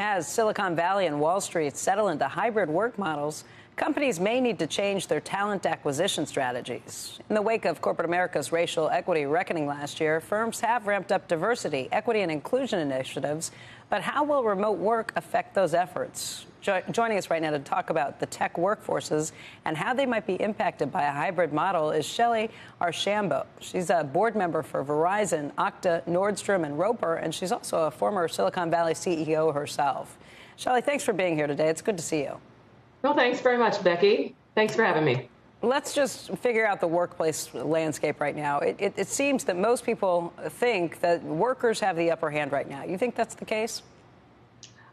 As Silicon Valley and Wall Street settle into hybrid work models, companies may need to change their talent acquisition strategies. In the wake of corporate America's racial equity reckoning last year, firms have ramped up diversity, equity, and inclusion initiatives. But how will remote work affect those efforts? Joining us right now to talk about the tech workforces and how they might be impacted by a hybrid model is Shelley Archambault. She's a board member for Verizon, Okta, Nordstrom, and Roper, and she's also a former Silicon Valley CEO herself. Shelley, thanks for being here today. It's good to see you. Well, thanks very much, Becky. Thanks for having me. Let's just figure out the workplace landscape right now. It seems that most people think that workers have the upper hand right now. You think that's the case?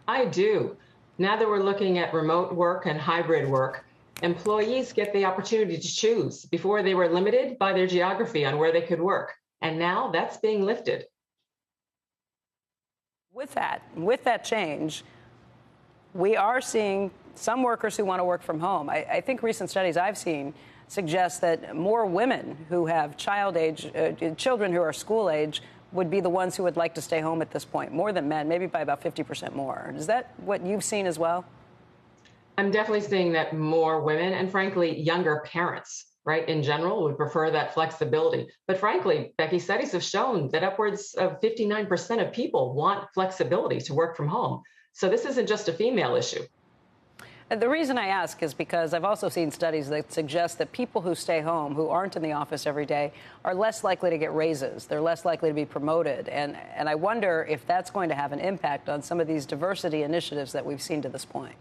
I do. Now that we're looking at remote work and hybrid work, employees get the opportunity to choose. Before, they were limited by their geography on where they could work. And now that's being lifted. With that change, we are seeing some workers who want to work from home. I think recent studies I've seen suggest that more women who have children who are school age would be the ones who would like to stay home at this point, more than men, maybe by about 50% more. Is that what you've seen as well? I'm definitely seeing that more women and, frankly, younger parents, right, in general, would prefer that flexibility. But frankly, Becky, studies have shown that upwards of 59% of people want flexibility to work from home. So this isn't just a female issue. The reason I ask is because I've also seen studies that suggest that people who stay home, who aren't in the office every day, are less likely to get raises. They're less likely to be promoted. And I wonder if that's going to have an impact on some of these diversity initiatives that we've seen to this point.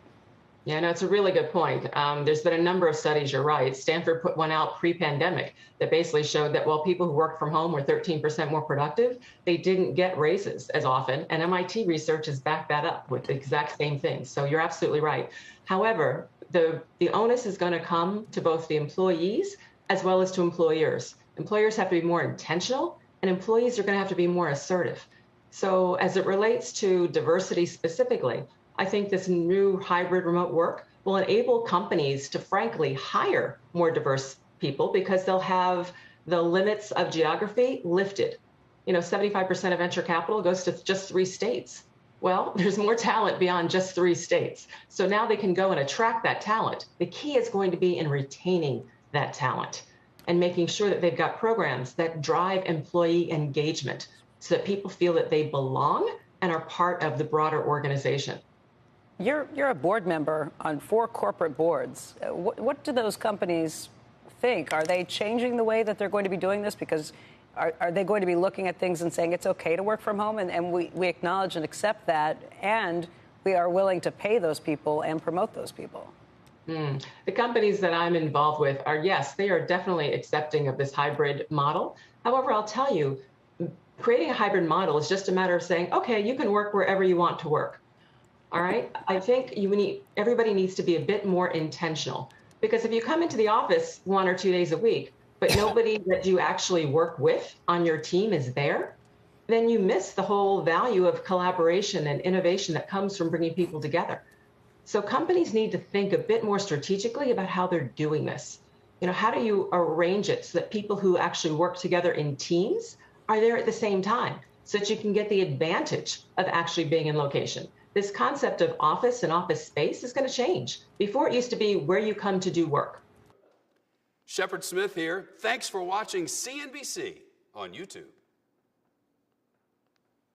Yeah, no, it's a really good point. There's been a number of studies, you're right. Stanford put one out pre-pandemic that basically showed that while people who worked from home were 13% more productive, they didn't get raises as often. And MIT research has backed that up with the exact same thing. So you're absolutely right. However, the onus is going to come to both the employees as well as to employers. Employers have to be more intentional, and employees are going to have to be more assertive. So as it relates to diversity specifically, I think this new hybrid remote work will enable companies to, frankly, hire more diverse people because they'll have the limits of geography lifted. 75% of venture capital goes to just 3 states. Well, there's more talent beyond just 3 states. So now they can go and attract that talent. The key is going to be in retaining that talent and making sure that they've got programs that drive employee engagement so that people feel that they belong and are part of the broader organization. You're a board member on 4 corporate boards. What do those companies think? Are they changing the way that they're going to be doing this? Because are they going to be looking at things and saying it's okay to work from home? And we acknowledge and accept that, and we are willing to pay those people and promote those people. The companies that I'm involved with are, yes, they are definitely accepting of this hybrid model. However, I'll tell you, creating a hybrid model is just a matter of saying, okay, you can work wherever you want to work. All right. I think everybody needs to be a bit more intentional, because if you come into the office 1 or 2 days a week, but nobody that you actually work with on your team is there, then you miss the whole value of collaboration and innovation that comes from bringing people together. So companies need to think a bit more strategically about how they're doing this. How do you arrange it so that people who actually work together in teams are there at the same time so that you can get the advantage of actually being in location? This concept of office and office space is going to change. Before, it used to be where you come to do work. Shepard Smith here. Thanks for watching CNBC on YouTube.